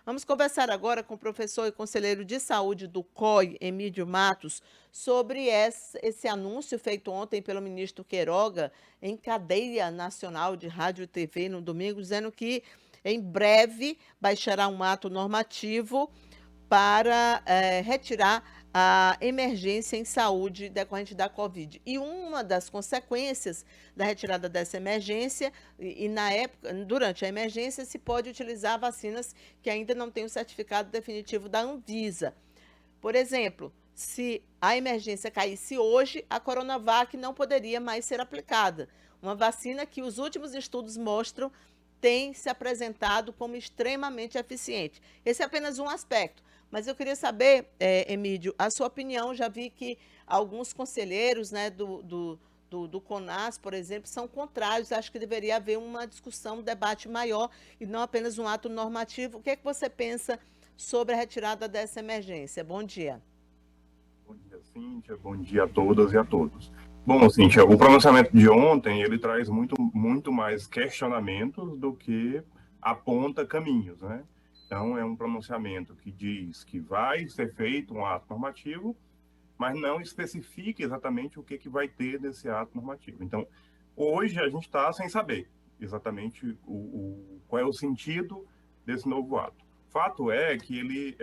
Vamos conversar agora com o professor e conselheiro de saúde do COI, Emílio Matos, sobre esse anúncio feito ontem pelo ministro Queiroga em cadeia nacional de rádio e TV no domingo, dizendo que em breve baixará um ato normativo para retirar a emergência em saúde decorrente da Covid. E uma das consequências da retirada dessa emergência, e na época, durante a emergência, se pode utilizar vacinas que ainda não têm o certificado definitivo da Anvisa. Por exemplo, se a emergência caísse hoje, a Coronavac não poderia mais ser aplicada. Uma vacina que os últimos estudos mostram tem se apresentado como extremamente eficiente. Esse é apenas um aspecto. Mas eu queria saber, Emílio, a sua opinião. Já vi que alguns conselheiros, né, do CONAS, por exemplo, são contrários. Acho que deveria haver uma discussão, um debate maior e não apenas um ato normativo. O que é que você pensa sobre a retirada dessa emergência? Bom dia. Bom dia, Cíntia. Bom dia a todas e a todos. Bom, Cíntia, o pronunciamento de ontem, ele traz muito mais questionamentos do que aponta caminhos, né? Então, é um pronunciamento que diz que vai ser feito um ato normativo, mas não especifica exatamente o que vai ter nesse ato normativo. Então, hoje a gente está sem saber exatamente qual é o sentido desse novo ato. Fato é que ele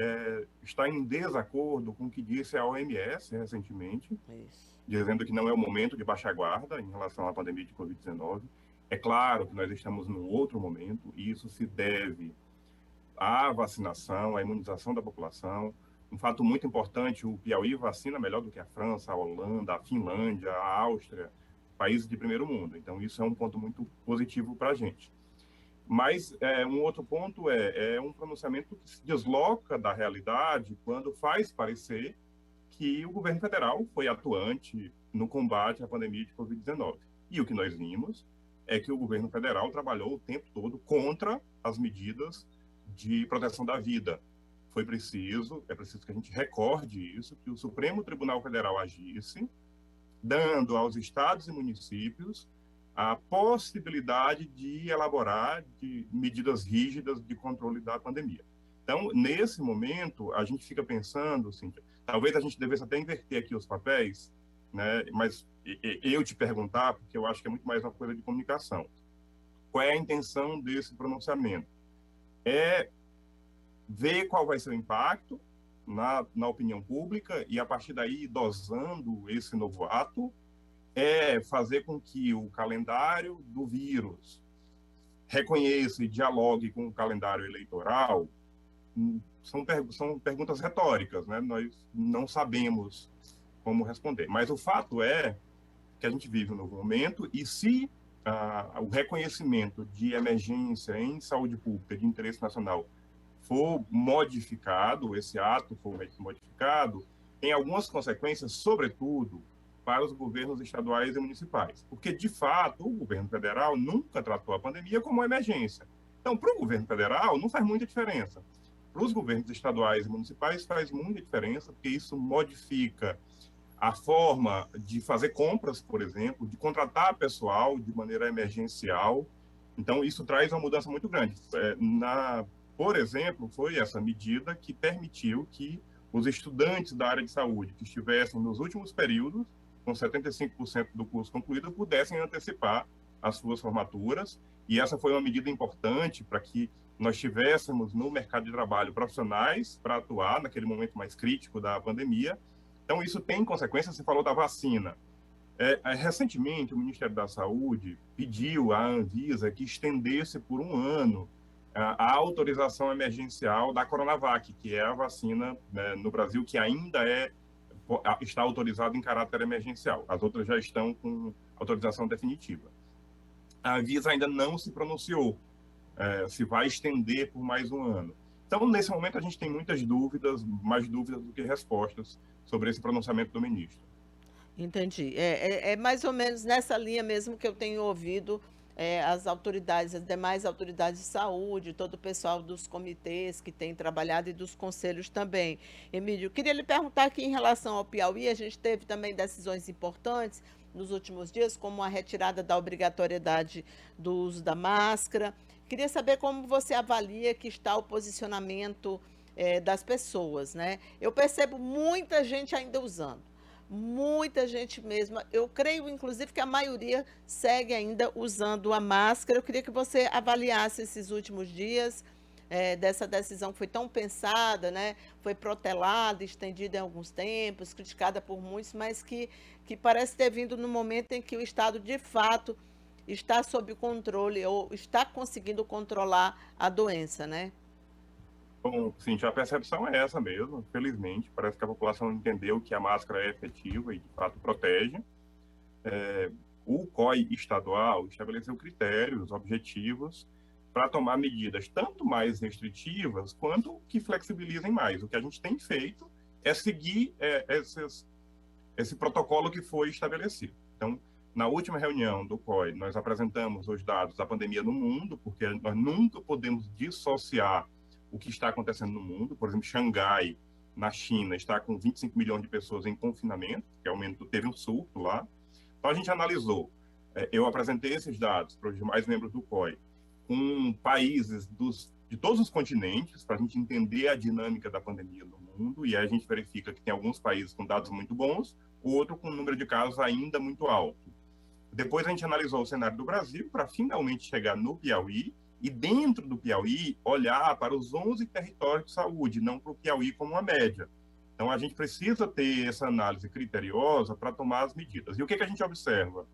está em desacordo com o que disse a OMS recentemente, Isso. dizendo que não é o momento de baixar guarda em relação à pandemia de Covid-19. É claro que nós estamos num outro momento, e isso se deve à vacinação, à imunização da população. Um fato muito importante, o Piauí vacina melhor do que a França, a Holanda, a Finlândia, a Áustria, países de primeiro mundo. Então, isso é um ponto muito positivo para a gente. Mas um outro ponto é um pronunciamento que se desloca da realidade quando faz parecer que o governo federal foi atuante no combate à pandemia de Covid-19. E o que nós vimos é que o governo federal trabalhou o tempo todo contra as medidas de proteção da vida. É preciso que a gente recorde isso, que o Supremo Tribunal Federal agisse, dando aos estados e municípios a possibilidade de elaborar medidas rígidas de controle da pandemia. Então, nesse momento, a gente fica pensando, Cíntia, talvez a gente devesse até inverter aqui os papéis, né? Mas eu te perguntar, porque eu acho que é muito mais uma coisa de comunicação. Qual é a intenção desse pronunciamento? É ver qual vai ser o impacto na opinião pública e, a partir daí, dosando esse novo ato, fazer com que o calendário do vírus reconheça e dialogue com o calendário eleitoral. São perguntas retóricas, né? Nós não sabemos como responder. Mas o fato é que a gente vive um novo momento, e se o reconhecimento de emergência em saúde pública de interesse nacional for modificado, esse ato for modificado, tem algumas consequências, sobretudo para os governos estaduais e municipais, porque, de fato, o governo federal nunca tratou a pandemia como uma emergência. Então, para o governo federal, não faz muita diferença. Para os governos estaduais e municipais, faz muita diferença, porque isso modifica a forma de fazer compras, por exemplo, de contratar pessoal de maneira emergencial. Então, isso traz uma mudança muito grande. Por exemplo, foi essa medida que permitiu que os estudantes da área de saúde que estivessem nos últimos períodos, com 75% do curso concluído, pudessem antecipar as suas formaturas. E essa foi uma medida importante para que nós tivéssemos no mercado de trabalho profissionais para atuar naquele momento mais crítico da pandemia. Então, isso tem consequências. Você falou da vacina. Recentemente, o Ministério da Saúde pediu à Anvisa que estendesse por um ano a autorização emergencial da Coronavac, que é a vacina, né, no Brasil que ainda está autorizada em caráter emergencial. As outras já estão com autorização definitiva. A Anvisa ainda não se pronunciou se vai estender por mais um ano. Então, nesse momento, a gente tem muitas dúvidas, mais dúvidas do que respostas sobre esse pronunciamento do ministro. Entendi. É mais ou menos nessa linha mesmo que eu tenho ouvido as autoridades, as demais autoridades de saúde, todo o pessoal dos comitês que tem trabalhado e dos conselhos também. Emílio, queria lhe perguntar aqui em relação ao Piauí, a gente teve também decisões importantes nos últimos dias, como a retirada da obrigatoriedade do uso da máscara, Queria saber como você avalia que está o posicionamento, das pessoas, né. Eu percebo muita gente ainda usando, muita gente mesmo. Eu creio inclusive que a maioria segue ainda usando a máscara. Eu queria que você avaliasse esses últimos dias, dessa decisão que foi tão pensada, né, foi protelada, estendida em alguns tempos, criticada por muitos, mas que parece ter vindo no momento em que o Estado, de fato, está sob controle ou está conseguindo controlar a doença, né. Bom, sim, a percepção é essa mesmo, felizmente. Parece que a população entendeu que a máscara é efetiva e, de fato, protege. O COI estadual estabeleceu critérios objetivos para tomar medidas tanto mais restritivas quanto que flexibilizem mais. O que a gente tem feito é seguir esse protocolo que foi estabelecido. Então, na última reunião do COI, nós apresentamos os dados da pandemia no mundo, porque nós nunca podemos dissociar o que está acontecendo no mundo. Por exemplo, Xangai, na China, está com 25 milhões de pessoas em confinamento, que teve um surto lá. Então, a gente analisou, eu apresentei esses dados para os demais membros do COI, com países de todos os continentes, para a gente entender a dinâmica da pandemia no mundo, e aí a gente verifica que tem alguns países com dados muito bons, outro com um número de casos ainda muito alto. Depois a gente analisou o cenário do Brasil para finalmente chegar no Piauí, e dentro do Piauí, olhar para os 11 territórios de saúde, não para o Piauí como uma média. Então, a gente precisa ter essa análise criteriosa para tomar as medidas. E o que a gente observa,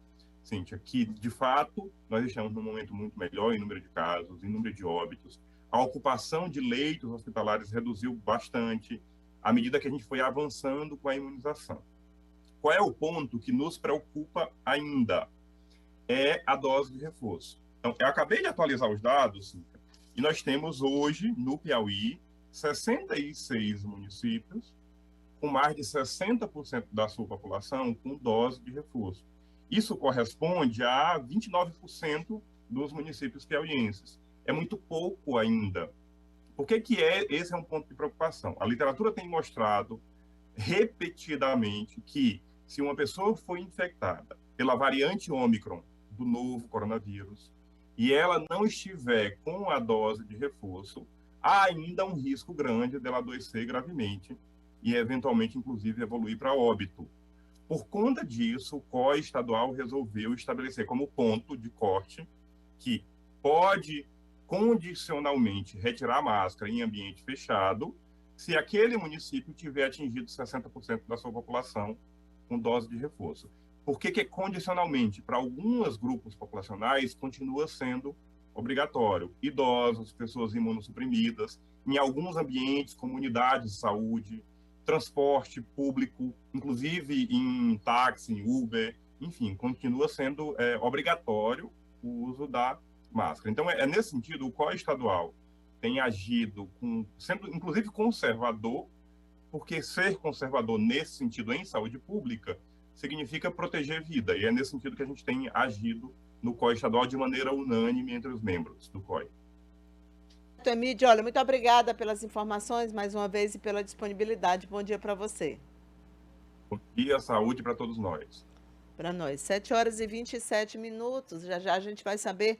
Cíntia? Que, de fato, nós estamos num momento muito melhor em número de casos, em número de óbitos. A ocupação de leitos hospitalares reduziu bastante à medida que a gente foi avançando com a imunização. Qual é o ponto que nos preocupa ainda? É a dose de reforço. Então, eu acabei de atualizar os dados, Cíntia, e nós temos hoje, no Piauí, 66 municípios com mais de 60% da sua população com dose de reforço. Isso corresponde a 29% dos municípios piauienses. É muito pouco ainda. Por que esse é um ponto de preocupação? A literatura tem mostrado repetidamente que se uma pessoa foi infectada pela variante Ômicron do novo coronavírus e ela não estiver com a dose de reforço, há ainda um risco grande dela adoecer gravemente e eventualmente, inclusive, evoluir para óbito. Por conta disso, o COI estadual resolveu estabelecer como ponto de corte que pode condicionalmente retirar a máscara em ambiente fechado se aquele município tiver atingido 60% da sua população com dose de reforço. Por que condicionalmente? Para alguns grupos populacionais continua sendo obrigatório. Idosos, pessoas imunossuprimidas, em alguns ambientes, comunidades de saúde, transporte público, inclusive em táxi, em Uber, enfim, continua sendo obrigatório o uso da máscara. Então, nesse sentido, o COI estadual tem agido sendo inclusive conservador, porque ser conservador nesse sentido em saúde pública significa proteger vida, e é nesse sentido que a gente tem agido no COI estadual de maneira unânime entre os membros do COI. Emídio, olha, muito obrigada pelas informações mais uma vez e pela disponibilidade. Bom dia para você. Bom dia, saúde para todos nós. Para nós, 7h27. Já já a gente vai saber